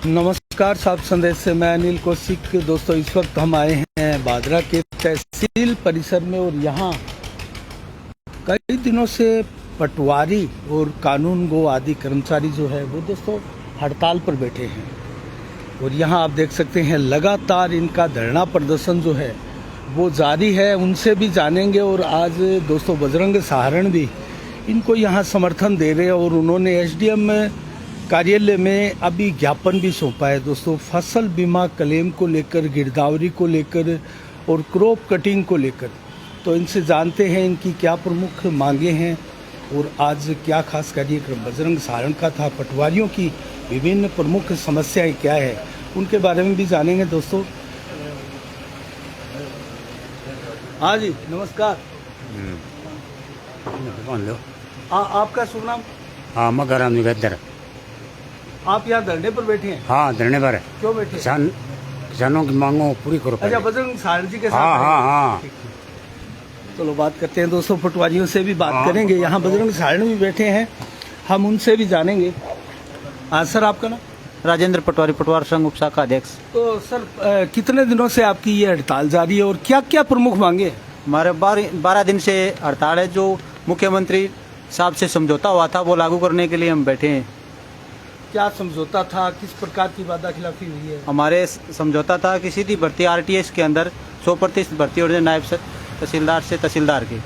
नमस्कार, साफ संदेश से मैं अनिल कौशिक। दोस्तों, इस वक्त हम आए हैं बादरा के तहसील परिसर में और यहाँ कई दिनों से पटवारी और कानून गो आदि कर्मचारी जो है वो दोस्तों हड़ताल पर बैठे हैं। और यहाँ आप देख सकते हैं लगातार इनका धरना प्रदर्शन जो है वो जारी है। उनसे भी जानेंगे। और आज दोस्तों बजरंग सहारण भी इनको यहाँ समर्थन दे रहे हैं और उन्होंने एसडीएम कार्यालय में अभी ज्ञापन भी सौंपा है। दोस्तों, फसल बीमा क्लेम को लेकर, गिरदावरी को लेकर और क्रॉप कटिंग को लेकर। तो इनसे जानते हैं इनकी क्या प्रमुख मांगे हैं और आज क्या खास कार्यक्रम बजरंग सहारण का था, पटवारियों की विभिन्न प्रमुख समस्याएं क्या है, उनके बारे में भी जानेंगे। दोस्तों, हाँ जी, नमस्कार। आपका शुभ नाम? हाँ, मकाराम निगद्दर। आप यहाँ धरने पर बैठे हैं? हाँ, धरने पर है। क्यों बैठे? किसानों की मांगों पूरी करो। अच्छा, बजरंग सहारण जी के साथ? हाँ हाँ हाँ। चलो बात करते हैं दोस्तों, पटवारियों से भी बात करेंगे। यहाँ बजरंग सहारण भी बैठे हैं, हम उनसे भी जानेंगे। सर, आपका नाम? राजेंद्र पटवारी, पटवार संघ उपशाखा अध्यक्ष। तो सर, कितने दिनों से आपकी ये हड़ताल जारी है और क्या क्या प्रमुख मांगे? हमारे 12 दिन से हड़ताल है। जो मुख्यमंत्री साहब से समझौता हुआ था वो लागू करने के लिए हम बैठे हैं। क्या समझौता था? किस प्रकार की वादा खिलाफी हुई है? हमारे समझौता था कि सीधी भर्ती आरटीएस के अंदर 100% भर्ती हो जाए नायब तहसीलदार से तहसीलदार की,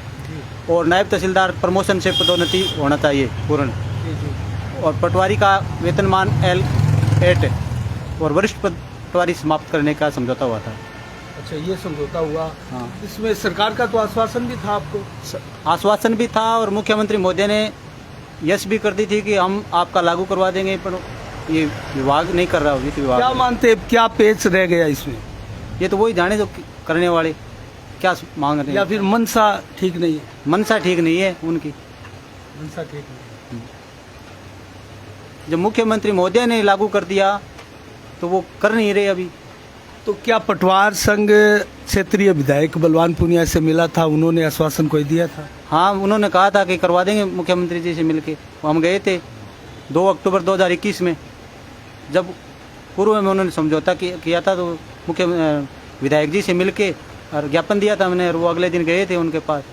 और नायब तहसीलदार प्रमोशन से पदोन्नति होना चाहिए पूर्ण, और पटवारी का वेतनमान L8 और वरिष्ठ पटवारी समाप्त करने का समझौता हुआ था। अच्छा, ये समझौता हुआ। हाँ। इसमें सरकार का तो आश्वासन भी था आपको? आश्वासन भी था और मुख्यमंत्री महोदय ने यश भी कर दी थी कि हम आपका लागू करवा देंगे, पर ये विभाग नहीं कर रहा। वित्त विभाग क्या मानते, क्या पेच रह गया इसमें? ये तो वही जाने जो करने वाले क्या मांग रहे हैं, या फिर मनसा ठीक नहीं है? मनसा ठीक नहीं है उनकी। मनसा ठीक नहीं। जब मुख्यमंत्री महोदय ने लागू कर दिया तो वो कर नहीं रहे अभी। तो क्या पटवार संघ क्षेत्रीय विधायक बलवान पुनिया से मिला था? उन्होंने आश्वासन कोई दिया था? हाँ, उन्होंने कहा था कि करवा देंगे मुख्यमंत्री जी से मिलके। हम गए थे 2 अक्टूबर 2021 में, जब पूर्व में उन्होंने समझौता किया था, तो मुख्य विधायक जी से मिलके और ज्ञापन दिया था मैंने, और वो अगले दिन गए थे उनके पास।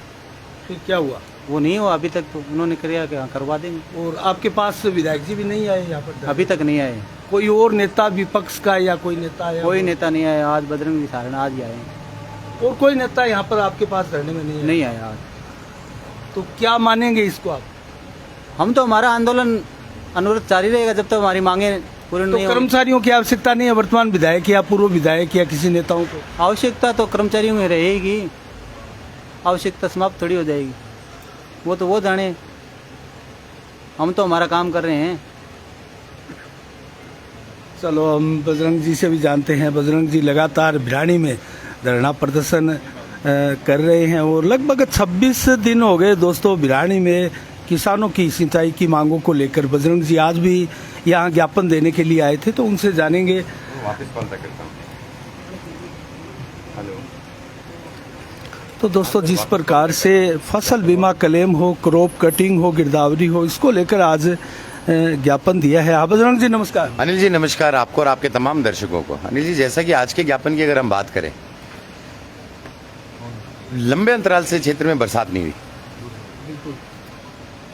फिर क्या हुआ? वो नहीं हुआ अभी तक। तो उन्होंने किया कि हाँ करवा देंगे। और आपके पास विधायक जी भी नहीं आए यहाँ पर? अभी तक नहीं आए। कोई और नेता विपक्ष का या कोई नेता आया? कोई नेता नहीं आया। आज बजरंग सहारण आज ही आए हैं। और कोई नेता यहाँ पर आपके पास धरने में नहीं आया आज। तो क्या मानेंगे इसको आप? हम तो हमारा आंदोलन अनुरोध जारी रहेगा जब तक हमारी मांगे पूरी नहीं होगी। कर्मचारियों की आवश्यकता नहीं है वर्तमान विधायक या पूर्व विधायक या किसी नेताओं को? आवश्यकता तो कर्मचारियों में रहेगी, आवश्यकता समाप्त थोड़ी हो जाएगी। वो तो वो जाने, हम तो हमारा काम कर रहे हैं। चलो, हम बजरंग जी से भी जानते हैं। बजरंग जी लगातार भिरानी में धरना प्रदर्शन कर रहे हैं और लगभग 26 दिन हो गए दोस्तों भिरानी में किसानों की सिंचाई की मांगों को लेकर। बजरंग जी आज भी यहाँ ज्ञापन देने के लिए आए थे, तो उनसे जानेंगे। वापस कॉल बैक करता हूँ। हेलो। तो दोस्तों, जिस प्रकार से फसल बीमा क्लेम हो, क्रॉप कटिंग हो, गिरदावरी हो, इसको लेकर आज ज्ञापन दिया है। हाँ बजरंग जी, नमस्कार। अनिल जी नमस्कार, आपको और आपके तमाम दर्शकों को। अनिल जी, जैसा कि आज के ज्ञापन की अगर हम बात करें, लंबे अंतराल से क्षेत्र में बरसात नहीं हुई।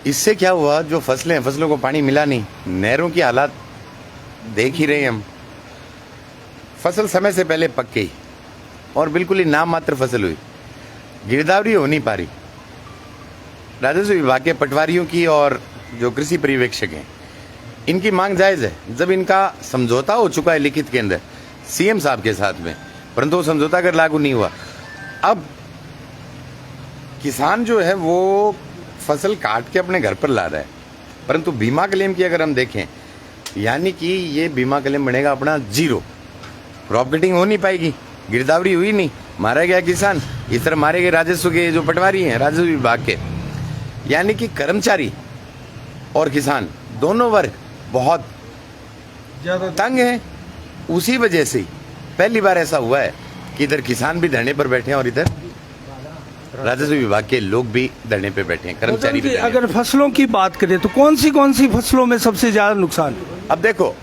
इससे क्या हुआ, जो फसलें हैं, फसलों को पानी मिला नहीं। नहरों की हालात देख ही रहे हैं हम। फसल समय से पहले पक गई और बिल्कुल ही नाम मात्र फसल हुई। गिरदावरी हो नहीं पा रही। राजस्व विभाग के पटवारियों की और जो कृषि पर्यवेक्षक हैं, इनकी मांग जायज़ है। जब इनका समझौता हो चुका है लिखित के अंदर सीएम साहब के साथ में, परंतु वो समझौता अगर लागू नहीं हुआ, अब किसान जो है वो फसल काट के अपने घर पर ला रहा है। परंतु बीमा क्लेम की अगर हम देखें, यानी कि ये बीमा क्लेम बनेगा अपना 0। क्रॉप कटिंग हो नहीं पाएगी, गिरदावरी हुई नहीं, मारा गया किसान। इस तरह मारे गए राजस्व के जो पटवारी हैं, राजस्व विभाग के, यानी कि कर्मचारी और किसान दोनों वर्ग बहुत ज्यादा तंग हैं। उसी वजह से पहली बार ऐसा हुआ है कि इधर किसान भी धरने पर बैठे हैं और इधर राजस्व विभाग के लोग भी धरने पे बैठे हैं, कर्मचारी भी। अगर फसलों की बात करें तो कौन सी फसलों में सबसे ज्यादा नुकसान है? अब देखो,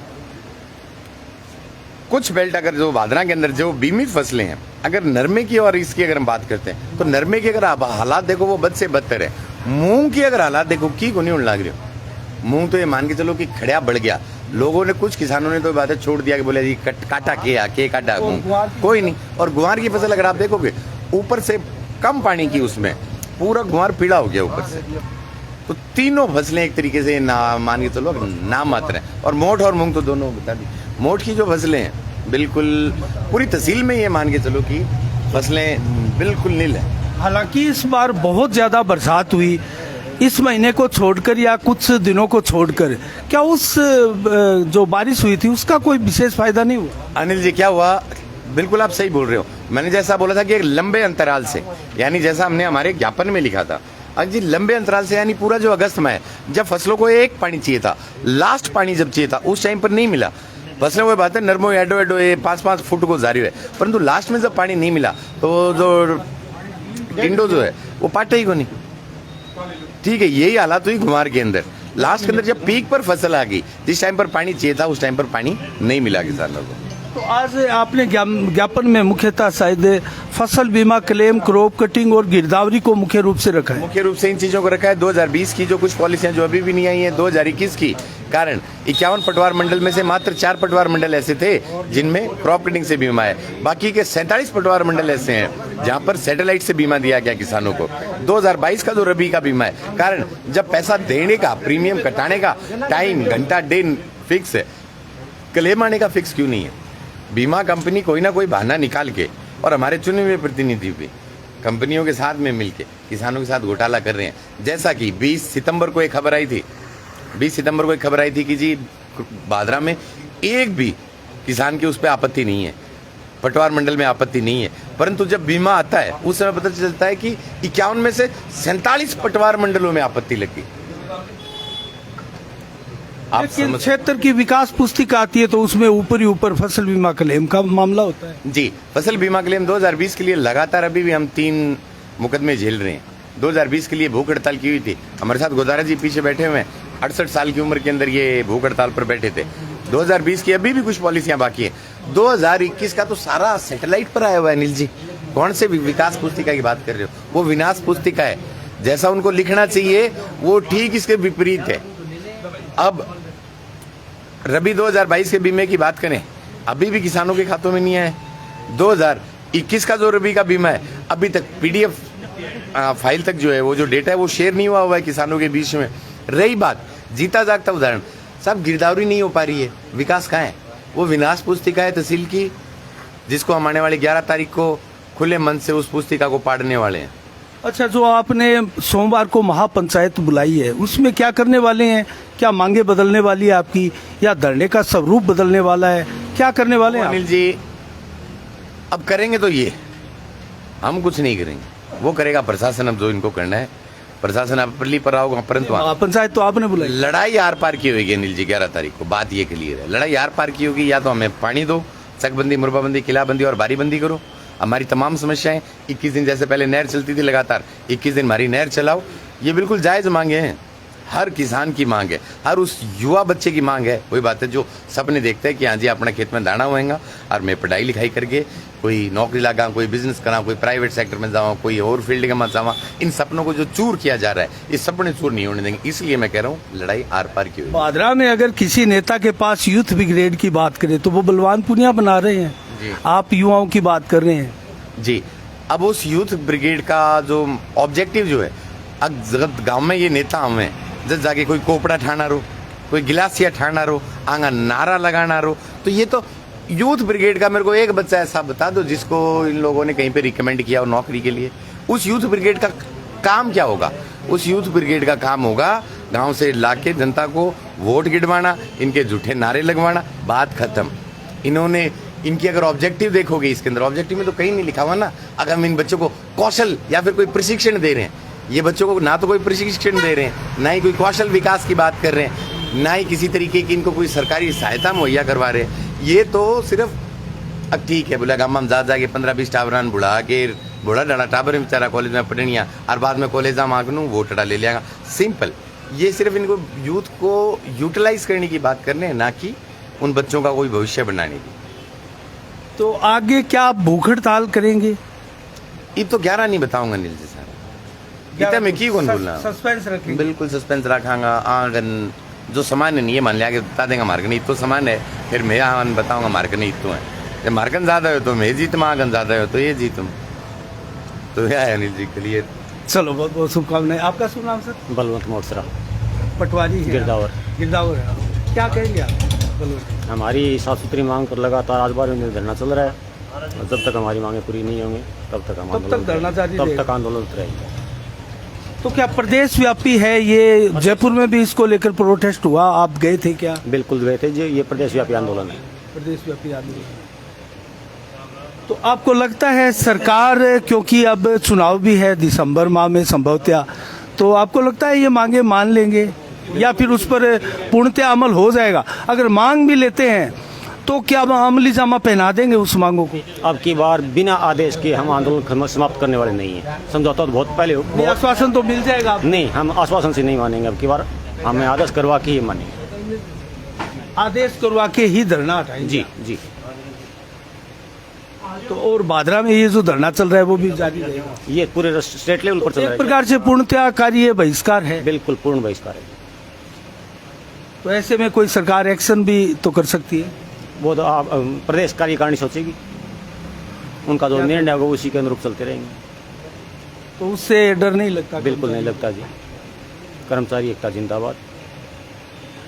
कुछ बेल्ट अगर जो भादरा के अंदर जो बीमित फसलें हैं, अगर नरमे की और इसकी अगर हम बात करते हैं तो नरमे की अगर आप हालात देखो वो बद से बदतर है। मूंग की अगर हालात देखो की को नहीं उड़ लग रही हो। मूंग तो ये मान के चलो कि खड़िया बढ़ गया। लोगों ने, कुछ किसानों ने तो बातें छोड़ दिया कि बोले जी काटा के काटा मूंग, कोई नहीं। और गुआर की फसल अगर आप देखोगे ऊपर से कम पानी की, उसमें पूरा गुआर पीला हो गया ऊपर से। तो तीनों फसलें एक तरीके से ना मान के चलो नाम मात्र है। और मोठ और मूंग तो दोनों बता दी। मोठ की जो फसलें हैं बिल्कुल पूरी तहसील में ये मान के चलो कि फसलें बिल्कुल नील है। हालांकि इस बार बहुत ज़्यादा बरसात हुई, इस महीने को छोड़कर या कुछ दिनों को छोड़कर, क्या उस जो बारिश हुई थी उसका कोई विशेष फायदा नहीं हुआ? अनिल जी क्या हुआ, बिल्कुल आप सही बोल रहे हो। मैंने जैसा बोला था कि एक लंबे अंतराल से, यानी जैसा हमने हमारे ज्ञापन में लिखा था, आज जी लंबे अंतराल से, यानी पूरा जो अगस्त में है जब फसलों को एक पानी चाहिए था, लास्ट पानी जब चाहिए था उस टाइम पर नहीं मिला। फसलें वो बात है नरमो एडो एडो ये 5-5 फुट को जारी है, परंतु लास्ट में जब पानी नहीं मिला तो जो टिंडो जो है वो पाटे ही को नहीं। ठीक है, यही हालात हुई गुमार के अंदर। लास्ट के अंदर जब पीक पर फसल आ गई, जिस टाइम पर पानी चाहिए था उस टाइम पर पानी नहीं मिला किसानों को। तो आज आपने ज्ञापन में मुख्यतः शायद फसल बीमा क्लेम, क्रॉप कटिंग और गिरदावरी को मुख्य रूप से रखा है। मुख्य रूप से इन चीजों को रखा है। 2020 की जो कुछ पॉलिसियां जो अभी भी नहीं आई है, 2021 की कारण 51 पटवार मंडल में से मात्र 4 पटवार मंडल ऐसे थे जिनमें क्रॉप कटिंग से बीमा है। बाकी के 47 पटवार मंडल ऐसे हैं जहां पर सैटेलाइट से बीमा दिया गया किसानों को। 2022 का जो रबी का बीमा है, कारण जब पैसा देने का, प्रीमियम कटाने का टाइम, घंटा, दिन फिक्स है, क्लेम आने का फिक्स क्यों नहीं है? बीमा कंपनी कोई ना कोई बहाना निकाल के, और हमारे चुने हुए प्रतिनिधि भी कंपनियों के साथ में मिलके किसानों के साथ घोटाला कर रहे हैं। जैसा कि 20 सितंबर को एक खबर आई थी, 20 सितंबर को एक खबर आई थी कि जी भादरा में एक भी किसान की उस पर आपत्ति नहीं है, पटवार मंडल में आपत्ति नहीं है, परंतु जब बीमा आता है उस समय पता चलता है कि 51 में से 47 पटवार मंडलों में आपत्ति लगी। लेकिन क्षेत्र की विकास पुस्तिका आती है तो उसमें ऊपर ही ऊपर फसल बीमा क्लेम का मामला होता है। जी, फसल बीमा क्लेम 2020 के लिए लगातार अभी भी हम 3 मुकदमे झेल रहे हैं। 2020 के लिए भूख हड़ताल की हुई थी, हमारे साथ गोदारा जी पीछे बैठे हुए हैं, 68 साल की उम्र के अंदर ये भूख हड़ताल पर बैठे थे। 2020 की अभी भी कुछ पॉलिसियां बाकी है। 2021 का तो सारा सैटेलाइट पर आया हुआ है। अनिल जी कौन से विकास पुस्तिका की बात कर रहे हो? वो विनाश पुस्तिका है। जैसा उनको लिखना चाहिए वो ठीक इसके विपरीत है। अब रबी 2022 के बीमे की बात करें, अभी भी किसानों के खातों में नहीं आया है। 2021 का जो रबी का बीमा है अभी तक PDF फाइल तक जो है वो जो डेटा है वो शेयर नहीं हुआ है किसानों के बीच में। रही बात जीता जागता उदाहरण, सब गिरदावरी नहीं हो पा रही है, विकास कहाँ है? वो विनाश पुस्तिका है तहसील की, जिसको हम आने वाली 11 तारीख को खुले मन से उस पुस्तिका को पाड़ने वाले हैं। अच्छा, जो आपने सोमवार को महापंचायत बुलाई है उसमें क्या करने वाले हैं? क्या मांगे बदलने वाली है आपकी, या धरने का स्वरूप बदलने वाला है? क्या करने वाले हैं अनिल जी? अब करेंगे तो ये, हम कुछ नहीं करेंगे, वो करेगा प्रशासन। अब जो इनको करना है प्रशासन अपली पर आओगा, परंतु पंचायत तो आपने बुलाई। लड़ाई आर पार की होगी अनिल जी 11 तारीख को। बात ये क्लियर है, लड़ाई आर पार की होगी। या तो हमें पानी दो, चकबंदी, मुरबाबंदी, किलाबंदी और बारीबंदी करो। हमारी तमाम समस्याएं 21 दिन, जैसे पहले नहर चलती थी लगातार, 21 दिन हमारी नहर चलाओ। ये बिल्कुल जायज़ मांगे हैं, हर किसान की मांग है, हर उस युवा बच्चे की मांग है। वही बात है जो सपने देखते हैं कि हाँ जी अपना खेत में दाना होएगा और मैं पढ़ाई लिखाई करके कोई नौकरी लगा, कोई बिजनेस करा, कोई प्राइवेट सेक्टर में जाऊँ, कोई और फील्ड में जाऊँ। इन सपनों को जो चूर किया जा रहा है, ये सपने चूर नहीं होने देंगे। इसलिए मैं कह रहा हूँ लड़ाई आर पार की हुई। भादरा में अगर किसी नेता के पास यूथ ब्रिगेड की बात करें तो वो बलवान पुनिया बना रहे हैं जी। आप युवाओं की बात कर रहे हैं जी। अब उस यूथ ब्रिगेड का जो ऑब्जेक्टिव जो है, अगर गांव में ये नेता हमें जब जाके कोई कोपड़ा ठाना रो, कोई गिलासिया ठाना रो, आंगा नारा लगाना रो, तो ये तो यूथ ब्रिगेड का मेरे को एक बच्चा ऐसा बता दो जिसको इन लोगों ने कहीं पे रिकमेंड किया हो नौकरी के लिए। उस यूथ ब्रिगेड का काम क्या होगा? उस यूथ ब्रिगेड का काम होगा गांव से लाके जनता को वोट गिरवाना, इनके झूठे नारे लगवाना, बात खत्म। इन्होंने इनकी अगर ऑब्जेक्टिव देखोगे, इसके अंदर ऑब्जेक्टिव में तो कहीं नहीं लिखा हुआ ना अगर हम इन बच्चों को कौशल या फिर कोई प्रशिक्षण दे रहे हैं। ये बच्चों को ना तो कोई प्रशिक्षण दे रहे हैं, ना ही कोई कौशल विकास की बात कर रहे हैं, ना ही किसी तरीके की इनको कोई सरकारी सहायता मुहैया करवा रहे हैं। ये तो सिर्फ अब ठीक है बोला गाँव में जाके 15-20 टाबरान बुढ़ा के बुढ़ा डाला टाबर बेचारा कॉलेज में पढ़निया और बाद में कॉलेज मांगनू वोट डा ले लिया, सिंपल। ये सिर्फ इनको यूथ को यूटिलाइज करने की बात करने हैं, ना कि उन बच्चों का कोई भविष्य बनाने की। तो आगे क्या आप भूख हड़ताल करेंगे? ये तो 11 नहीं बताऊंगा अनिल जी साहब, इतना मैं की कौन बोलना। सस्पेंस रखेंगे? बिल्कुल सस्पेंस रखांगा। आंगन जो सामान है ये मान लिया कि बता देंगे मार्कन इतो सामान है, फिर मैं आंगन बताऊंगा मार्कन इतो है। जब मार्कन ज्यादा हो तो मैं जीतम, आंगन ज्यादा हो तो ये जीतम। तो यह है अनिल जी के लिए। चलो बहुत बहुत शुभकामनाएं। आपका शुभ नाम सर? बलवंत मोटसरा, पटवारी है? गिरदावर। गिरदावर है। क्या कहेंगे आप बलवंत? हमारी साफ सुथरी मांग पर लगातार आज बार में धरना चल रहा है, और जब तक हमारी मांगें पूरी नहीं होंगी तब तक हम तब तक धरना जारी तब रहेगा। तक आंदोलन रहेगा। तो क्या प्रदेश व्यापी है ये? जयपुर में भी इसको लेकर प्रोटेस्ट हुआ, आप गए थे क्या? बिल्कुल गए थे जी, ये प्रदेश व्यापी आंदोलन है। प्रदेश व्यापी आंदोलन। तो आपको लगता है सरकार, क्योंकि अब चुनाव भी है दिसंबर माह में संभवतः, तो आपको लगता है ये मांगे मान लेंगे या फिर उस पर पूर्णतः अमल हो जाएगा? अगर मांग भी लेते हैं तो क्या अमली जामा पहना देंगे उस मांगों को? अब की बार बिना आदेश के हम आंदोलन समाप्त करने वाले नहीं है। समझौता तो बहुत पहले आश्वासन तो मिल जाएगा आपको? नहीं, हम आश्वासन से नहीं मानेंगे। अब की बार हमें आदेश करवा के ही मानेंगे। आदेश करवा के ही धरना हटाएंगे? जी जी। तो और बादरा में ये जो धरना चल रहा है वो भी जारी रहेगा? ये पूरे स्टेट लेवल पर चल रहा एक है। प्रकार से पूर्णतः कार्य बहिष्कार है? बिल्कुल पूर्ण बहिष्कार है। तो ऐसे में कोई सरकार एक्शन भी तो कर सकती है? वो तो आप प्रदेश कार्यकारिणी सोचेगी, उनका जो निर्णय होगा उसी के अनुरूप चलते रहेंगे। तो उससे डर नहीं लगता? बिल्कुल नहीं लगता जी। कर्मचारी एकता जिंदाबाद।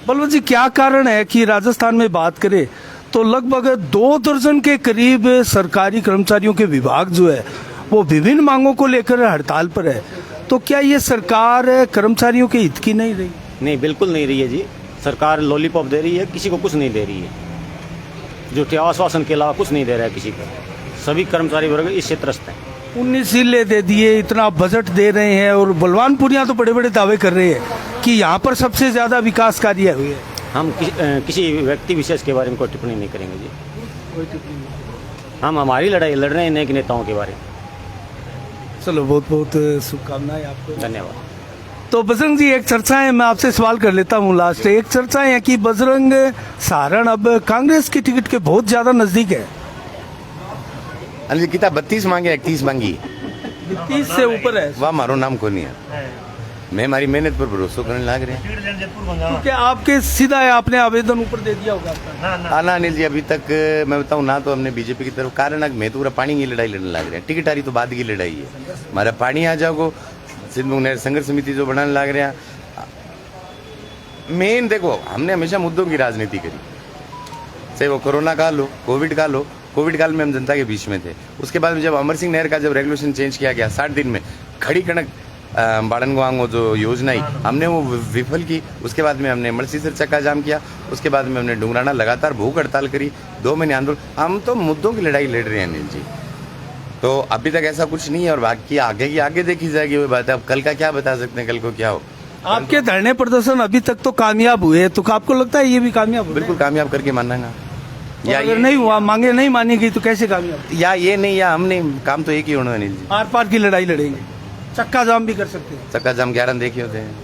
बलवंत जी, क्या कारण है कि राजस्थान में बात करें तो लगभग 2 दर्जन के करीब सरकारी कर्मचारियों के विभाग जो है वो विभिन्न मांगों को लेकर हड़ताल पर है? तो क्या ये सरकार कर्मचारियों के हित की नहीं रही? नहीं, बिल्कुल नहीं रही है जी। सरकार लॉलीपॉप दे रही है, किसी को कुछ नहीं दे रही है। जो आश्वासन के अलावा कुछ नहीं दे रहा है किसी को। सभी कर्मचारी वर्ग इससे त्रस्त हैं। 19 जिले दे दिए, इतना बजट दे रहे हैं, और बलवानपुरियां तो बड़े बड़े दावे कर रहे हैं कि यहाँ पर सबसे ज्यादा विकास कार्य हुए हैं। हम किसी व्यक्ति विशेष के बारे में कोई टिप्पणी नहीं करेंगे जी। हम हमारी लड़ाई लड़ रहे हैं नेक नेताओं के बारे में। चलो बहुत बहुत शुभकामनाएं आपको। धन्यवाद। तो बजरंग जी, एक चर्चा है, मैं आपसे सवाल कर लेता हूँ लास्ट। एक चर्चा है कि बजरंग सारण अब कांग्रेस की टिकट के बहुत ज्यादा नजदीक है। अनिल जी कितना 32 मांगे 31 मांगी, 30 से ऊपर है। वह मारो नाम को नहीं है। मैं हमारी मेहनत पर भरोसा करने लग रहे हैं। तो क्या आपके सीधा है, आपने आवेदन ऊपर दे दिया होगा आपका? ना अनिल जी, अभी तक मैं बताऊं ना तो हमने बीजेपी की तरफ कारण मैं तो पूरा पानी की लड़ाई लड़ने लग रहे हैं। टिकट आ रही तो बाद की लड़ाई है। हमारा पानी आ जाओगे, सिद्धमुख नहर संघर्ष समिति जो बनाने लग रहे हैं। मेन देखो, हमने हमेशा मुद्दों की राजनीति करी, चाहे वो कोरोना काल हो, कोविड काल हो। कोविड काल में हम जनता के बीच में थे। उसके बाद में जब अमर सिंह नहर का जब रेगुलेशन चेंज किया गया 60 दिन में, खड़ी कणक बाड़नगवांग जो योजना ही हमने वो विफल की। उसके बाद में हमने मलसीसर चक्का जाम किया। उसके बाद में हमने डुंगराना लगातार भूख हड़ताल करी, 2 महीने आंदोलन। हम तो मुद्दों की लड़ाई लड़ रहे हैं अनिल जी। तो अभी तक ऐसा कुछ नहीं है, और बाकी आगे की आगे देखी जाएगी वो बात है। अब कल का क्या बता सकते हैं, कल को क्या हो। आपके धरने प्रदर्शन अभी तक तो कामयाब हुए, तो आपको लगता है ये भी कामयाब हो? बिल्कुल कामयाब करके मानना। या अगर नहीं हुआ, मांगे नहीं मानी गई, तो कैसे कामयाब? या ये नहीं, या हम नहीं, काम तो एक ही होना अनिल जी। आर पार की लड़ाई लड़ेंगे, चक्का जाम भी कर सकते हैं। चक्का जाम 11 देखे होते हैं।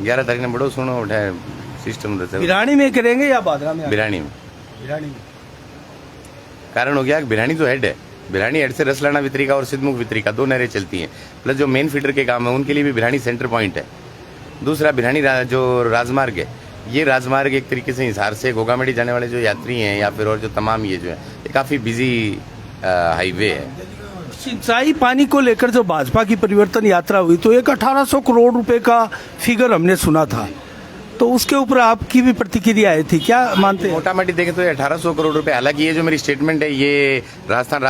11 तारीख ने बड़ो सुनो उठाए सिस्टम रहता है। बिरानी में करेंगे या बादरा में? बिरानी में। बिरानी में कारण हो गया कि बिरानी जो हेड है, बिरानी हेड से रसलाना वितरिका और सिद्धमुख वितरिका 2 नहरें चलती हैं। प्लस जो मेन फीडर के काम है उनके लिए भी बिरानी सेंटर पॉइंट है। दूसरा बिरानी जो राजमार्ग है, ये राजमार्ग एक तरीके से हिसार से गोगामेडी जाने वाले जो यात्री हैं या फिर और जो तमाम ये जो है, ये काफ़ी बिजी हाईवे है। सिंचाई पानी को लेकर जो भाजपा की परिवर्तन यात्रा हुई तो एक 1800 करोड़ रुपए का फिगर हमने सुना था, तो उसके ऊपर आपकी भी प्रतिक्रिया आई थी, क्या मानते हैं? मोटा मोटी देखें तो ये 1800 करोड़ रुपए, हालांकि ये जो मेरी स्टेटमेंट है ये राजस्थान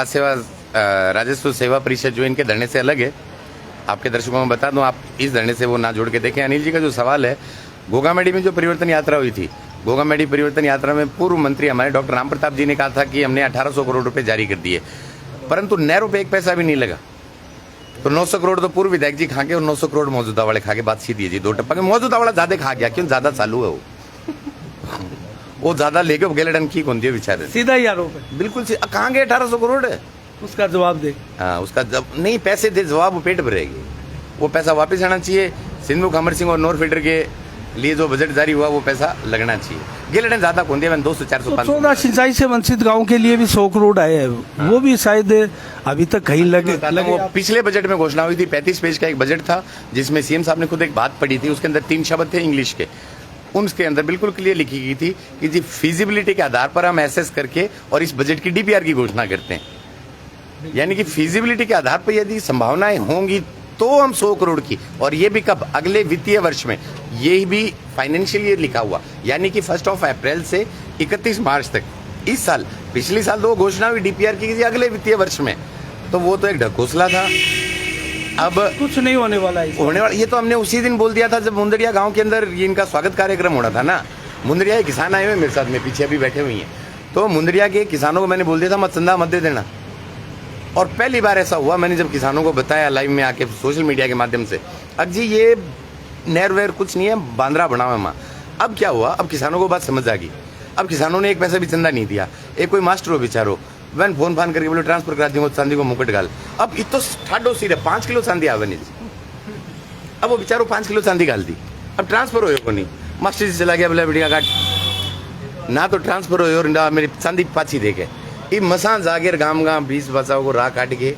राजस्व सेवा परिषद जो इनके धरने से अलग है। आपके दर्शकों में बता दूं, आप इस धरने से वो ना जोड़ के देखें। अनिल जी का जो सवाल है, गोगामेडी में जो परिवर्तन यात्रा हुई थी, गोगामेडी परिवर्तन यात्रा में पूर्व मंत्री हमारे डॉक्टर राम प्रताप जी ने कहा था कि हमने 1800 करोड़ रुपए जारी कर दिए, परंतु नहरों पे एक पैसा भी नहीं लगा। तो 900 करोड़ तो पूर्व विधायक जी खा गए और 900 करोड़ मौजूदा वाले खा के, बात सीधी है जी। 2 टप्पा के मौजूदा वाला ज्यादा खा गया, क्यों? ज्यादा चालू है वो ज्यादा लेके गेलडन की कौन दिया बेचारे, सीधा ही आरोप है। बिल्कुल कहाँ गए 1800 करोड़ है? उसका जवाब दे। हाँ, उसका जब नहीं पैसे दे, जवाब वो पेट भरेगी। वो पैसा वापस आना चाहिए। सिद्धमुख अमर सिंह और नोर फीडर के लिए जो बजट जारी हुआ वो पैसा लगना चाहिए। गिलने ज़्यादा कौन दिया, 200 400 तो 500 14 सिंचाई से वंचित गांव के लिए भी 100 करोड़ आए हैं, वो भी शायद अभी तक कहीं लगे वो पिछले बजट में घोषणा हुई थी। 35 पेज का एक बजट था जिसमें सीएम साहब ने खुद एक बात पढ़ी थी, उसके अंदर 3 शब्द थे इंग्लिश के। उनके अंदर बिल्कुल क्लियर लिखी गई थी कि जी फिजिबिलिटी के आधार पर हम एसेस करके और इस बजट की डीपीआर की घोषणा करते हैं। यानी कि फिजिबिलिटी के आधार पर यदि संभावनाएं होंगी तो हम 100 करोड़ की, और ये भी कब, अगले वित्तीय वर्ष में। ये भी फाइनेंशियल ईयर लिखा हुआ, यानी कि 1 अप्रैल से 31 मार्च तक इस साल। पिछले साल तो घोषणा हुई डीपीआर की अगले वित्तीय वर्ष में, तो वो तो एक ढकोसला था। अब कुछ नहीं होने वाला है। होने वाला ये तो हमने उसी दिन बोल दिया था जब मुंदरिया गांव के अंदर ये इनका स्वागत कार्यक्रम होना था ना। मुंदरिया के किसान आए हुए मेरे साथ में, पीछे अभी बैठे हुए हैं। तो मुंदरिया के किसानों को मैंने बोल दिया था मत चंदा मत दे देना, और पहली बार ऐसा हुआ मैंने जब किसानों को बताया लाइव में आके सोशल मीडिया के माध्यम से, अब जी ये नहर वहर कुछ नहीं है, बांद्रा बना हुआ माँ। अब क्या हुआ, अब किसानों को बात समझ आ गई। अब किसानों ने एक पैसा भी चंदा नहीं दिया। एक कोई मास्टर हो बेचारो, वैन फोन फान करके बोले ट्रांसफर करा दूंगा चांदी को मुकुट गाल। अब इतो ठाडो सिरे 5 किलो चांदी आवे नहीं। अब वो बेचारो 5 किलो चांदी गाल दी, अब ट्रांसफर हो को नहीं। मास्टर जी चला गया, बोले बेटिया काट ना, तो ट्रांसफर हो और ना मेरी चांदी पाछी दे के ये मसा जागेर गाम गाम 20 बचाओ को राह काट के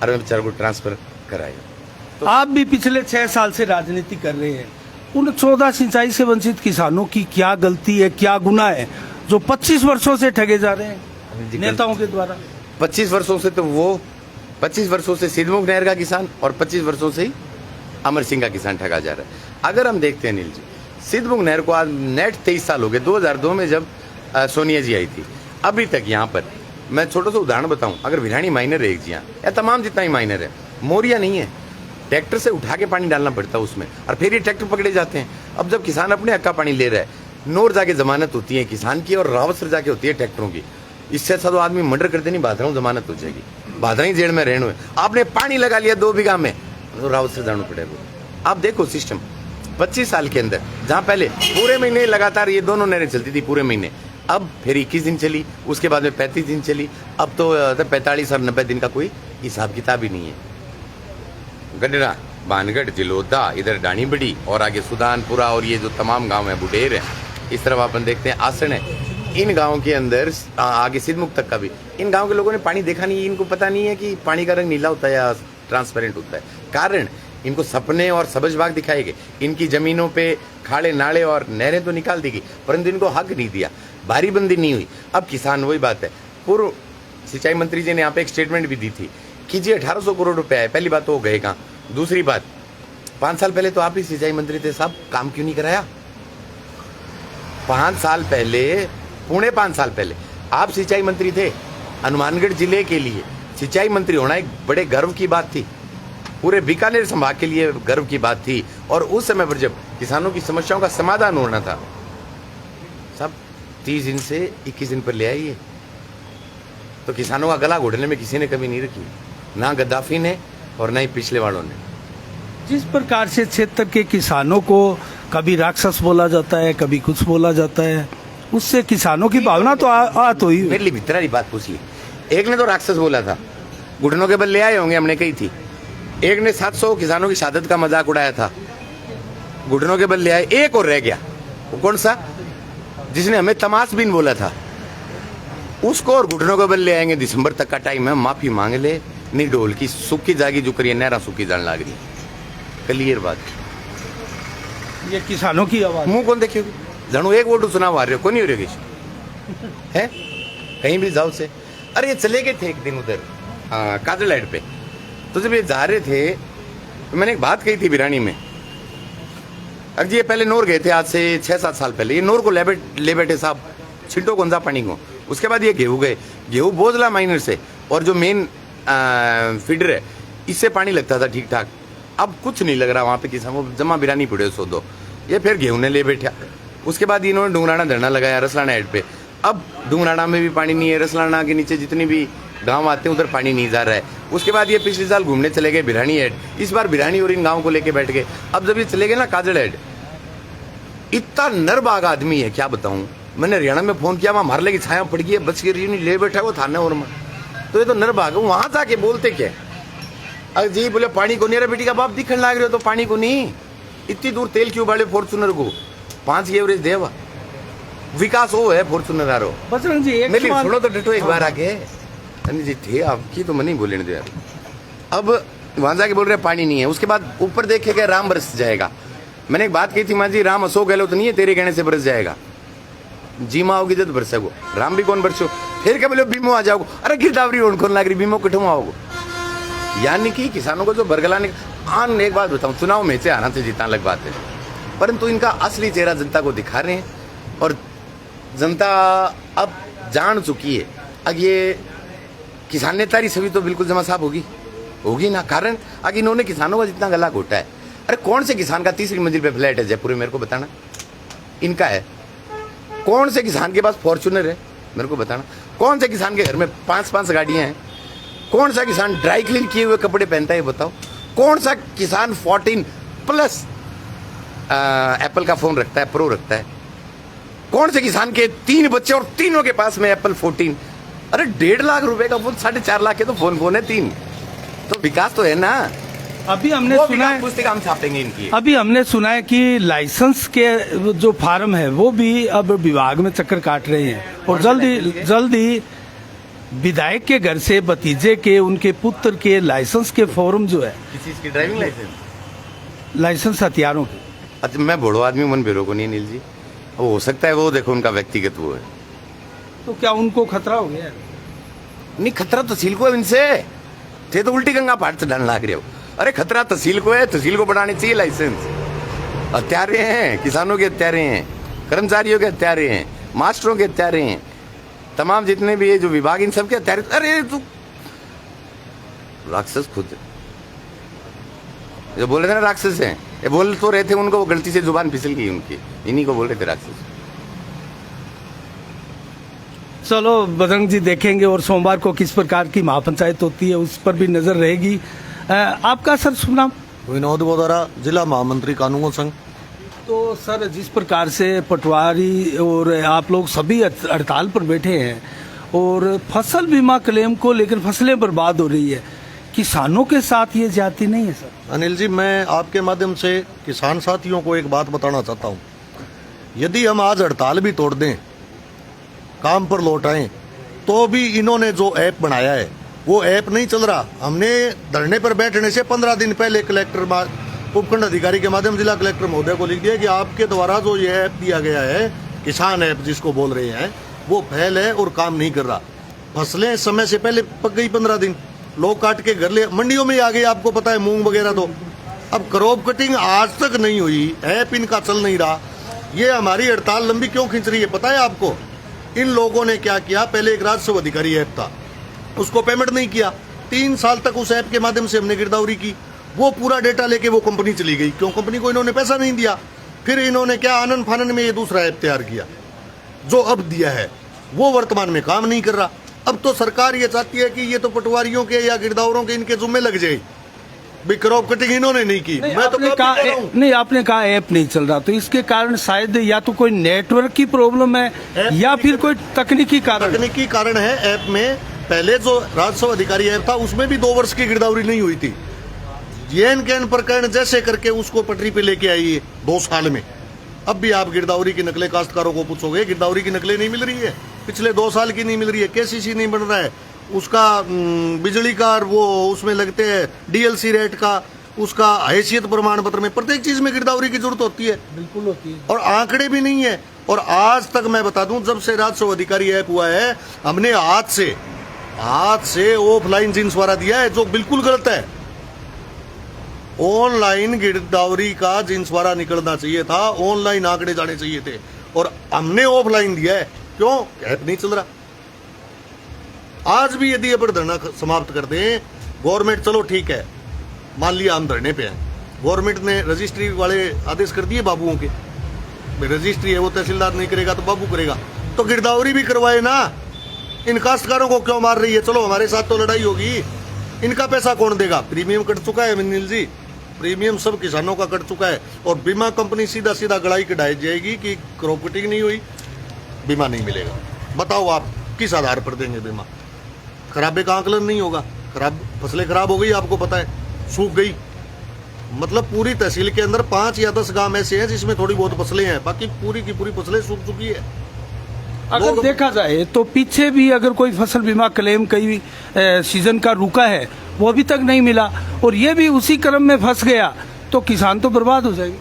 और बेचारे को ट्रांसफर कराया। तो आप भी पिछले 6 साल से राजनीति कर रहे हैं, उन 14 सिंचाई से वंचित किसानों की क्या गलती है, क्या गुनाह है जो 25 वर्षों से ठगे जा रहे हैं नेताओं के द्वारा? 25 वर्षों से तो वो 25 वर्षों से सिद्धमुख नहर का किसान और 25 वर्षों से ही अमर सिंह का किसान ठगा जा रहा है। अगर हम देखते हैं अनिल जी, सिद्धमुख नहर को आज नेट 23 साल हो गए। 2002 में जब सोनिया जी आई थी, अभी तक यहाँ पर मैं छोटा सा उदाहरण बताऊं, अगर भिरानी माइनर है एक जी या तमाम जितना ही माइनर है, मोरिया नहीं है, ट्रैक्टर से उठा के पानी डालना पड़ता है उसमें, और फिर ये ट्रैक्टर पकड़े जाते हैं। अब जब किसान अपने हक का पानी ले रहा है, नोर जाके जमानत होती है किसान की और रावतसर जाके होती है ट्रैक्टरों की। इससे अच्छा तो आदमी मर्डर करते नहीं, बादराऊ जमानत हो जाएगी, बादराई जेल में रहने हुए। आपने पानी लगा लिया 2 बीघा में, तो रावतसर जाना पड़ेगा। आप देखो सिस्टम 25 साल के अंदर, जहाँ पहले पूरे महीने लगातार ये दोनों नहरें चलती थी पूरे महीने, अब फिर 21 दिन चली, उसके बाद में 35 दिन चली, अब तो 45 और 90 दिन का कोई हिसाब किताब ही नहीं है। गडरा, बानगढ़, जिलोदा, इधर डाणी बड़ी और आगे सुदानपुरा और ये जो तमाम गांव है, बुडेर है, इस तरफ अपन देखते हैं आसन है। इन गांव के अंदर आगे सिद्धमुख तक का भी, इन गांव के लोगों ने पानी देखा नहीं, इनको पता नहीं है कि पानी का रंग नीला होता है या ट्रांसपेरेंट होता है। कारण इनको सपने और सबज बाग दिखाए गए, इनकी जमीनों पे खाड़े नाले और नहरें तो निकाल दी गई, परंतु इनको हक नहीं दिया, भारी बंदी नहीं हुई। अब किसान, वही बात है, पूर्व सिंचाई मंत्री जी ने यहाँ पे एक स्टेटमेंट भी दी थी कि जी 1800 करोड़ रुपए है। पहली बात तो वो गए कहाँ, दूसरी बात 5 साल पहले तो आप ही सिंचाई मंत्री थे साहब, काम क्यों नहीं कराया? 5 साल पहले, 5.5 साल पहले आप सिंचाई मंत्री थे। हनुमानगढ़ जिले के लिए सिंचाई मंत्री होना एक बड़े गर्व की बात थी, पूरे बीकानेर संभाग के लिए गर्व की बात थी। और उस समय पर जब किसानों की समस्याओं का समाधान होना था, सब 30 दिन से 21 दिन पर ले आइए। तो किसानों का गला घोटने में किसी ने कमी नहीं रखी, ना गद्दाफी ने और ना ही पिछले वालों ने। जिस प्रकार से क्षेत्र के किसानों को कभी राक्षस बोला जाता है, कभी कुछ बोला जाता है, उससे किसानों की भावना तो आहत हुई। मेरे लिए भितरा बात पूछ ली। एक ने तो राक्षस बोला था, घुटनों के बल ले आए होंगे, हमने कही थी। एक ने 700 किसानों की शहादत का मजाक उड़ाया था, घुटनों के बल ले आए। एक और रह गया, वो कौन सा, जिसने हमें तमाशबीन बोला था, उसको और घुटनों के बल ले आएंगे। दिसंबर तक का टाइम है, माफी मांग ले, नहीं डोल की सुखी जागी जो करिए, नहरा सुखी जान लाग रही। क्लियर बात, ये किसानों की आवाज। मुंह कौन देखेगी, जानू एक वोट चुनाव आ रहे हो, कौन नहीं हो रही है, कहीं भी जाओ से। अरे ये चले गए थे एक दिन उधर काजलाइड पे, तो जब ये जा रहे थे तो मैंने एक बात कही थी बिरानी में। अरे जी ये पहले नोर गए थे, आज से 6-7 साल पहले, ये नोर को ले बैठे साहब, छिंटो कौन सा पानी को। उसके बाद ये गेहूँ गए, गेहूँ बोझला माइनर से, और जो मेन फीडर है इससे पानी लगता था ठीक ठाक। अब कुछ नहीं लग रहा वहाँ पे, किसानों को जमा बिरानी पड़े 100-2। ये फिर गेहूँ ने ले बैठा। उसके बाद इन्होंने डूंगराना धरना लगाया रसलाना हेड पे। अब डूंगराना में भी पानी नहीं है, रसलाना के नीचे जितनी भी गांव आते हैं उधर पानी नहीं जा रहा है। उसके बाद ये पिछले साल घूमने चले गए बिरानी हेड, इस बार बिरानी और इन गाँव को लेके बैठ गए। अब जब ये चले गए ना काजल हेड, इतना नरबाग आदमी है क्या बताऊं। मैंने हरियाणा में फोन किया, वहाँ मार लेगी छाया पड़ गई है, बच के नहीं ले बैठा वो थाने और में। तो ये तो नरबाग है। वहां जाके बोलते क्या, अरे जी बोले पानी को नहीं, अरे बेटी का बाप दिखने लग रहे हो तो पानी को नहीं, इतनी दूर तेल क्यों बाले फॉर्चूनर को, 5 की एवरेज दे हुआ विकास वो है फॉर्चूनर आरो बजरंग जी एक मेरी सवाल- सुनो तो डटो एक बार आके अनिल जी थे आपकी तो मनी बोलने दो यार। अब वहां जाके बोल रहे पानी नहीं है, उसके बाद ऊपर देखे क्या राम बरस जाएगा। मैंने एक बात कही थी माँ जी, राम अशोक गहलोत नहीं है तेरे कहने से बरस जाएगा, जी माँ होगी जब बरसेगो, राम भी कौन बरसो। फिर क्या बोले बीमो आ जाओ, अरे गिरदावरी होने कौन लग रही बीमो कठों आओगे। यानी कि किसानों को जो बरगलाने आन एक बात बताऊं, चुनाव में से आना से जीतना अलग बात है, परंतु इनका असली चेहरा जनता को दिखा रहे हैं और जनता अब जान चुकी है। अब ये किसान नेता छवि तो बिल्कुल जमा साफ होगी ना, कारण अब इन्होंने किसानों का जितना गला घोटा है। अरे कौन से किसान का 3री मंजिल पे फ्लैट है जयपुर में, मेरे को बताना। इनका है। कौन से किसान के पास फॉर्च्यूनर है, मेरे को बताना। कौन से किसान के घर में 5-5 गाड़ियां हैं। कौन सा किसान ड्राई क्लीन किए हुए कपड़े पहनता है, बताओ। कौन सा किसान 14+ एप्पल का फोन रखता है, प्रो रखता है। कौन से किसान के 3 बच्चे और तीनों के पास में एप्पल 14। अरे 1.5 लाख रुपए का फोन, 4.5 लाख के तो फोन है 3। तो विकास तो है ना। अभी हमने वो सुना है, पुस्तिका हम छापेंगे इनकी। अभी हमने सुना है कि लाइसेंस के जो फार्म है वो भी अब विभाग में चक्कर काट रहे हैं और जल्दी विधायक के घर से भतीजे के, उनके पुत्र के लाइसेंस के फॉर्म जो है, किस चीज की ड्राइविंग लाइसेंस हथियारों के। अच्छा, मैं बड़ो आदमी मन बेरो को नहीं नील जी, वो हो सकता है वो देखो उनका व्यक्तिगत वो है। तो क्या उनको खतरा हो गया है? नहीं, खतरा तहसील को है इनसे। थे तो उल्टी गंगा पार चढ़ाने लग रहे हो। अरे खतरा तहसील को है, तहसील को बढ़ाने चाहिए लाइसेंस। हत्यारे हैं, किसानों के हत्यारे हैं, कर्मचारियों के हत्यारे हैं, मास्टरों के हत्यारे हैं, तमाम जितने भी ये जो विभाग इन सबके हत्यारे। अरे तू राक्षस खुद जो बोल रहे थे ना राक्षस हैं, ये बोल तो रहे थे, उनको वो गलती से जुबान फिसल गई उनकी, इन्हीं को बोल रहे थे राक्षस। चलो बजरंग जी देखेंगे, और सोमवार को किस प्रकार की महापंचायत होती है उस पर भी नजर रहेगी। आपका सर शुभ नाम? विनोद बोदारा, जिला महामंत्री कानून संघ। तो सर, जिस प्रकार से पटवारी और आप लोग सभी हड़ताल पर बैठे हैं और फसल बीमा क्लेम को लेकर फसलें बर्बाद हो रही है, किसानों के साथ ये ज्यादती नहीं है सर? अनिल जी, मैं आपके माध्यम से किसान साथियों को एक बात बताना चाहता हूँ। यदि हम आज हड़ताल भी तोड़ दें, काम पर लौट आए, तो भी इन्होंने जो ऐप बनाया है वो ऐप नहीं चल रहा। हमने धरने पर बैठने से 15 दिन पहले कलेक्टर उपखंड अधिकारी के माध्यम जिला कलेक्टर महोदय को लिख दिया कि आपके द्वारा जो ये ऐप दिया गया है, किसान ऐप जिसको बोल रहे हैं, वो फेल है और काम नहीं कर रहा। फसलें समय से पहले पक गई, 15 दिन लोग काट के घर ले, मंडियों में ही आ गई, आपको पता है, मूंग वगैरह। तो अब क्रॉप कटिंग आज तक नहीं हुई, ऐप इनका चल नहीं रहा। ये हमारी हड़ताल लंबी क्यों खींच रही है पता है आपको? इन लोगों ने क्या किया, पहले एक राजस्व अधिकारी ऐप था, उसको पेमेंट नहीं किया। 3 साल तक उस ऐप के माध्यम से हमने गिरदावरी की, वो पूरा डेटा लेके वो कंपनी चली गई। क्यों? कंपनी को इन्होंने पैसा नहीं दिया। फिर इन्होंने क्या आनन फानन में ये दूसरा ऐप तैयार किया, जो अब दिया है वो वर्तमान में काम नहीं कर रहा। अब तो सरकार ये चाहती है कि ये तो पटवारियों के या गिरदावरों के इनके जुम्मे लग जाए, भी क्रॉप कटिंग इन्होंने नहीं की। मैं तो आपने कहा ऐप नहीं चल रहा, तो इसके कारण शायद या तो कोई नेटवर्क की प्रॉब्लम है या फिर कोई तकनीकी कारण है। ऐप में पहले जो राजस्व अधिकारी ऐप था उसमें भी 2 वर्ष की गिरदावरी नहीं हुई थी। जेन कैन प्रकरण जैसे करके उसको पटरी पे लेके आई है 2 साल में। अब भी आप गिरदावरी की नकलें काश्तकारों को पूछोगे, गिरदावरी की नकलें नहीं मिल रही है, पिछले 2 साल की नहीं मिल रही है, केसीसी नहीं बन रहा है, उसका बिजली का वो उसमें लगते हैं डीएलसी रेट का, उसका हैसियत प्रमाण पत्र में, प्रत्येक चीज में गिरदावरी की जरूरत होती है, बिल्कुल होती है, और आंकड़े भी नहीं है। और आज तक मैं बता दूं, जब से राजस्व अधिकारी ऐप हुआ है, हमने हाथ से ऑफलाइन जिन्सवारा दिया है, जो बिल्कुल गलत है। ऑनलाइन गिरदावरी का जिन्सवारा निकलना चाहिए था, ऑनलाइन आंकड़े जाने चाहिए थे, और हमने ऑफलाइन दिया है। क्यों? ऐप नहीं चल रहा। आज भी यदि अपन धरना समाप्त कर दें, गवर्नमेंट, चलो ठीक है, मान लिया हम धरने पे हैं, गवर्नमेंट ने रजिस्ट्री वाले आदेश कर दिए बाबुओं के, रजिस्ट्री है वो तहसीलदार नहीं करेगा तो बाबू करेगा, तो गिरदावरी भी करवाए ना। इन काश्तकारों को क्यों मार रही है? चलो हमारे साथ तो लड़ाई होगी, इनका पैसा कौन देगा? प्रीमियम कट चुका है मिनिल जी, प्रीमियम सब किसानों का कट चुका है, और बीमा कंपनी सीधा गड़ाई कढ़ाई जाएगी कि क्रॉप कटिंग नहीं हुई, बीमा नहीं मिलेगा। बताओ आप किस आधार पर देंगे बीमा? खराबे का आकलन नहीं होगा, खराब फसलें खराब हो गई, आपको पता है, सूख गई, मतलब पूरी तहसील के अंदर 5 या 10 गांव ऐसे हैं जिसमें थोड़ी बहुत फसलें हैं, बाकी पूरी की पूरी फसलें सूख चुकी है। अगर देखा जाए तो पीछे भी अगर कोई फसल बीमा क्लेम कई सीजन का रुका है वो अभी तक नहीं मिला और ये भी उसी क्रम में फंस गया तो किसान तो बर्बाद हो जाएंगे।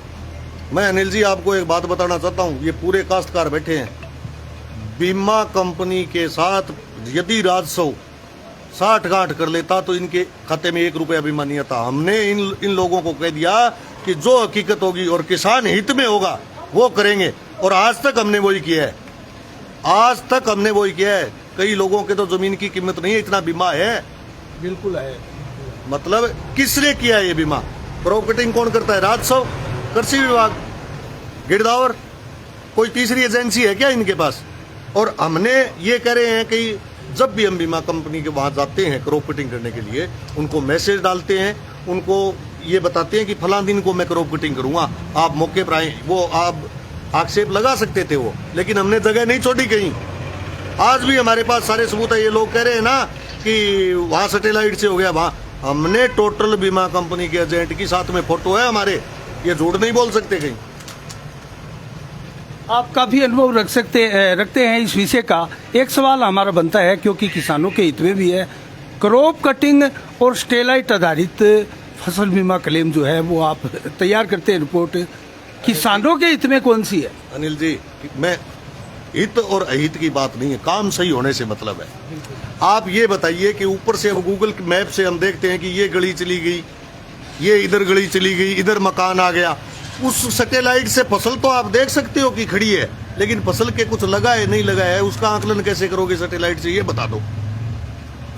मैं अनिल जी आपको एक बात बताना चाहता हूँ, ये पूरे काश्तकार बैठे हैं, बीमा कंपनी के साथ यदि राजस्व 60-गांठ कर लेता तो इनके खाते में 1 रुपया बीमा नहीं आता। हमने इन लोगों को कह दिया कि जो हकीकत होगी और किसान हित में होगा वो करेंगे, और आज तक हमने वही किया है, आज तक हमने वही किया है। कई लोगों के तो जमीन की कीमत नहीं है, इतना बीमा है। बिल्कुल है। मतलब किसने किया है ये बीमा? क्रॉप कटिंग कौन करता है? राजस्व, कृषि विभाग, गिरदावर, कोई तीसरी एजेंसी है क्या इनके पास? और हमने ये कह रहे हैं कि जब भी हम बीमा कंपनी के वहां जाते हैं क्रॉप कटिंग करने के लिए, उनको मैसेज डालते हैं, उनको ये बताते हैं कि फलां दिन को मैं क्रॉप कटिंग करूंगा, आप मौके पर आए। वो आप आक्षेप लगा सकते थे वो, लेकिन हमने जगह नहीं छोड़ी कहीं। आज भी हमारे पास सारे सबूत है। ये लोग कह रहे हैं ना कि वहां सैटेलाइट से हो गया, वहां हमने टोटल बीमा कंपनी के एजेंट की साथ में फोटो है हमारे, ये झूठ नहीं बोल सकते कहीं। आप काफी अनुभव रखते हैं इस विषय का। एक सवाल हमारा बनता है, क्योंकि किसानों के हित में भी है, क्रॉप कटिंग और स्टेलाइट आधारित फसल बीमा क्लेम जो है वो आप तैयार करते हैं रिपोर्ट, किसानों के हित में कौन सी है? अनिल जी, मैं हित और अहित की बात नहीं है, काम सही होने से मतलब है। आप ये बताइए कि ऊपर से अब गूगल मैप से हम देखते हैं कि ये गली चली गई, ये इधर गली चली गई, इधर मकान आ गया, उस सैटेलाइट से फसल तो आप देख सकते हो कि खड़ी है, लेकिन फसल के कुछ लगा है नहीं लगा है उसका आकलन कैसे करोगे सैटेलाइट से? ये बता दो।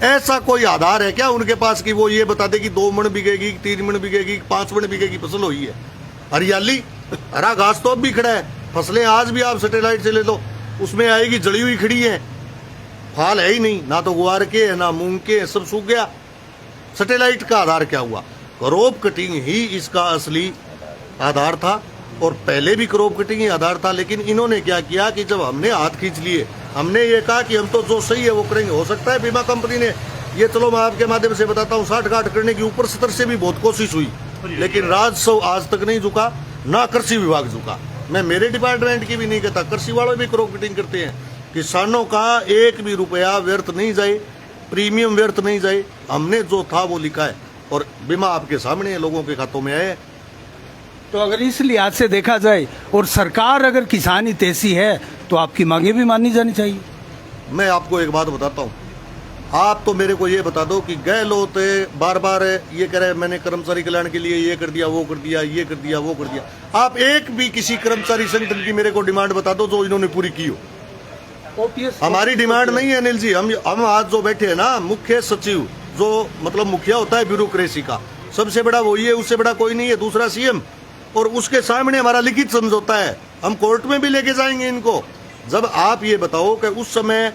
ऐसा कोई आधार है क्या उनके पास कि वो ये बता दे कि 2 मण बिकेगी, 3 मण बिकेगी, 5 मण बिकेगी फसल हुई है? हरियाली, हरा घास तो अब भी खड़ा है, फसलें आज भी आप सैटेलाइट से ले लो, उसमें आएगी जड़ी हुई खड़ी है, फाल है ही नहीं, ना तो गुआर के है ना मूंग के, सब सूख गया। सैटेलाइट का आधार क्या हुआ? क्रॉप कटिंग ही इसका असली आधार था, और पहले भी क्रॉप कटिंग ही आधार था। लेकिन इन्होंने क्या किया कि जब हमने हाथ खींच लिए, हमने ये कहा कि हम तो जो सही है वो करेंगे। हो सकता है बीमा कंपनी ने ये, चलो मैं आपके माध्यम से बताता हूँ, 60-गांठ करने की ऊपर स्तर से भी बहुत कोशिश हुई, लेकिन राजस्व आज तक नहीं झुका, ना कृषि विभाग झुका। मैं मेरे डिपार्टमेंट की भी नहीं कहता, कृषि वालों भी क्रॉप कटिंग करते हैं। किसानों का 1 भी रुपया व्यर्थ नहीं जाए, प्रीमियम व्यर्थ नहीं जाए। हमने जो था वो लिखा है, और बीमा आपके सामने है, लोगों के खातों में आए। तो अगर इस लिहाज से देखा जाए और सरकार अगर किसान हितैषी है तो आपकी मांगे भी माननी जानी चाहिए। मैं आपको एक बात बताता हूँ, आप तो मेरे को ये बता दो कि गहलोत बार बार ये कह रहे मैंने कर्मचारी कल्याण के लिए ये कर दिया, वो कर दिया, ये कर दिया, वो कर दिया। आप एक भी किसी कर्मचारी संगठन की मेरे को डिमांड बता दो जो इन्होंने पूरी की हो। हमारी डिमांड नहीं है अनिल जी। हम आज जो बैठे हैं ना, मुख्य सचिव जो मतलब मुखिया होता है ब्यूरोक्रेसी का, सबसे बड़ा वही है, उससे बड़ा कोई नहीं है। दूसरा सीएम, और उसके सामने हमारा लिखित समझौता है, हम कोर्ट में भी लेके जाएंगे इनको। जब आप ये बताओ कि उस समय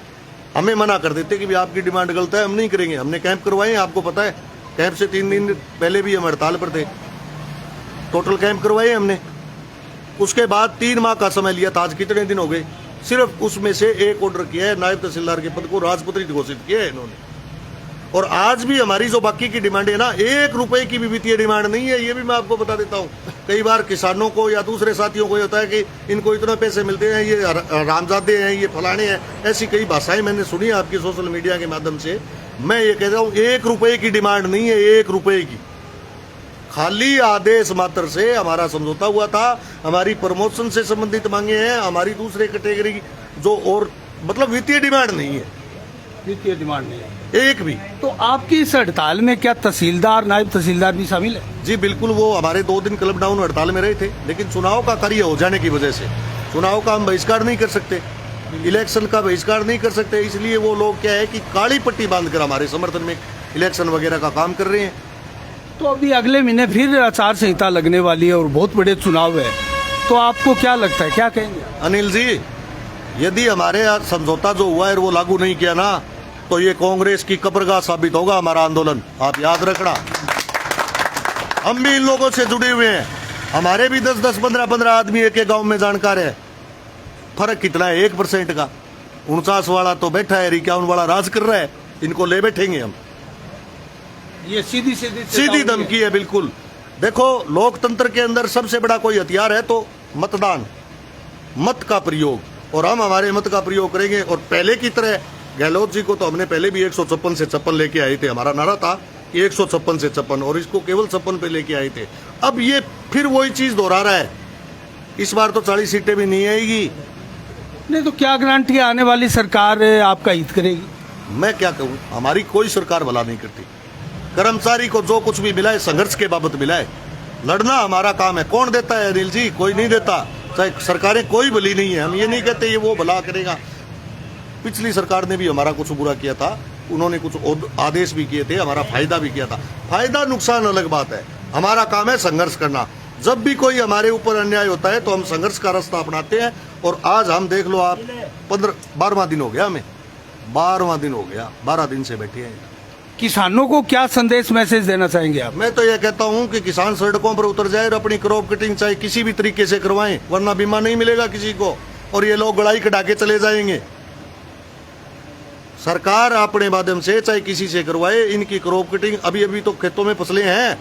हमें मना कर देते कि भी आपकी डिमांड गलत है, हम नहीं करेंगे। हमने कैंप करवाए, आपको पता है, कैंप से 3 दिन पहले भी हम हड़ताल पर थे, टोटल कैंप करवाए हमने। उसके बाद 3 माह का समय लिया था, आज कितने दिन हो गए? सिर्फ उसमें से एक ऑर्डर किया है, नायब तहसीलदार के पद को राजपत्रित घोषित किया है इन्होंने। और आज भी हमारी जो बाकी की डिमांड है ना, 1 रुपए की भी वित्तीय डिमांड नहीं है, ये भी मैं आपको बता देता हूँ। कई बार किसानों को या दूसरे साथियों को ये होता है कि इनको इतना पैसे मिलते हैं, ये रामजादे हैं, ये फलाने हैं, ऐसी कई भाषाएं मैंने सुनी आपकी सोशल मीडिया के माध्यम से। मैं ये कह रहा हूँ, 1 रुपए की डिमांड नहीं है, 1 रुपए की। खाली आदेश मात्र से हमारा समझौता हुआ था। हमारी प्रमोशन से संबंधित मांगे हैं, हमारी दूसरे कैटेगरी की जो और मतलब वित्तीय डिमांड नहीं है, वित्तीय डिमांड नहीं है एक भी। तो आपकी इस हड़ताल में क्या तहसीलदार, नायब तहसीलदार भी शामिल है? जी बिल्कुल, वो हमारे 2 दिन क्लब डाउन हड़ताल में रहे थे, लेकिन चुनाव का कार्य हो जाने की वजह से चुनाव का हम बहिष्कार नहीं कर सकते, इलेक्शन का बहिष्कार नहीं कर सकते, इसलिए वो लोग क्या है कि काली पट्टी बांधकर हमारे समर्थन में इलेक्शन वगैरह का काम कर रहे हैं। तो अभी अगले महीने फिर आचार संहिता लगने वाली है और बहुत बड़े चुनाव है, तो आपको क्या लगता है, क्या कहेंगे? अनिल जी, यदि हमारे समझौता जो हुआ है वो लागू नहीं किया ना, तो ये कांग्रेस की कब्रगाह साबित होगा हमारा आंदोलन, आप याद रखना। हम भी इन लोगों से जुड़े हुए हैं, हमारे भी 10-10, 15-15 आदमी एक गांव में जानकार है। फर्क कितना है? 1% का। 49 वाला तो बैठा है, 51 वाला राज कर रहा है, इनको ले बैठेंगे हम। ये सीधी धमकी है बिल्कुल। देखो, लोकतंत्र के अंदर सबसे बड़ा कोई हथियार है तो मतदान, मत का प्रयोग, और हम हमारे मत का प्रयोग करेंगे। और पहले की तरह गहलोत जी को तो हमने पहले भी 156 से 56 लेके आए थे, हमारा नारा था कि 156 से 56, और इसको केवल 56 पे लेके आए थे। अब ये फिर वही चीज दोहरा रहा है, इस बार तो 40 सीटें भी नहीं आएगी। नहीं तो क्या गारंटी आने वाली सरकार आपका हित करेगी? मैं क्या कहूँ, हमारी कोई सरकार भला नहीं करती। कर्मचारी को जो कुछ भी मिला है संघर्ष के बाबत मिला है, लड़ना हमारा काम है। कौन देता है अनिल जी? कोई नहीं देता। चाहे सरकारें कोई भली नहीं है, हम ये नहीं कहते ये वो भला करेगा। पिछली सरकार ने भी हमारा कुछ बुरा किया था, उन्होंने कुछ आदेश भी किए थे, हमारा फायदा भी किया था। फायदा नुकसान अलग बात है, हमारा काम है संघर्ष करना। जब भी कोई हमारे ऊपर अन्याय होता है तो हम संघर्ष का रास्ता अपनाते हैं। और आज हम देख लो, आप 12वां दिन हो गया, हमें 12वां दिन हो गया, 12 दिन से बैठे हैं। किसानों को क्या संदेश मैसेज देना चाहेंगे आप? मैं तो ये कहता हूं कि किसान सड़कों पर उतर जाए और अपनी क्रॉप कटिंग चाहे किसी भी तरीके से करवाएं, वरना बीमा नहीं मिलेगा किसी को और ये लोग गड़ाई कटा के चले जाएंगे। सरकार अपने माध्यम से चाहे किसी से करवाए इनकी क्रॉप कटिंग। अभी तो खेतों में फसलें हैं,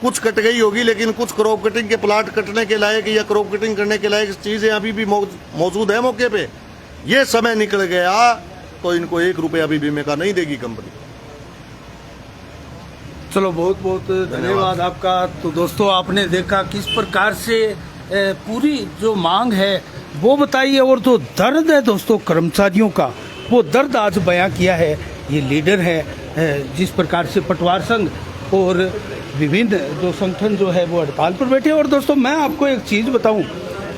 कुछ कट गई होगी, लेकिन कुछ क्रॉप कटिंग के प्लाट कटने के लायक या क्रॉप कटिंग करने के लायक चीजें अभी भी मौजूद है मौके पे। ये समय निकल गया तो इनको 1 रुपया भी बीमे का नहीं देगी कंपनी। चलो, बहुत बहुत धन्यवाद आपका। तो दोस्तों, आपने देखा किस प्रकार से पूरी जो मांग है वो बताइए, और जो दर्द है दोस्तों कर्मचारियों का, वो दर्द आज बयां किया है ये लीडर है। जिस प्रकार से पटवार संघ और विभिन्न जो संगठन जो है वो हड़ताल पर बैठे। और दोस्तों, मैं आपको एक चीज़ बताऊं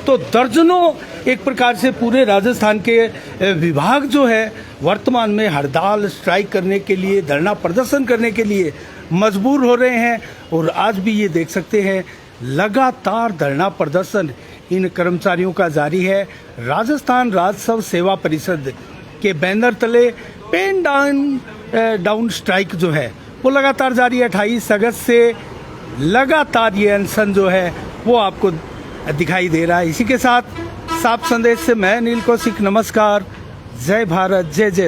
तो दर्जनों एक प्रकार से पूरे राजस्थान के विभाग जो है वर्तमान में हड़ताल स्ट्राइक करने के लिए, धरना प्रदर्शन करने के लिए मजबूर हो रहे हैं। और आज भी ये देख सकते हैं लगातार धरना प्रदर्शन इन कर्मचारियों का जारी है। राजस्थान राजस्व सेवा परिषद के बैनर तले पेन डाउन स्ट्राइक जो है वो लगातार जारी है। 28 अगस्त से लगातार ये अनशन जो है वो आपको दिखाई दे रहा है। इसी के साथ साफ संदेश से मैं अनिल कौशिक, नमस्कार, जय भारत, जय जय।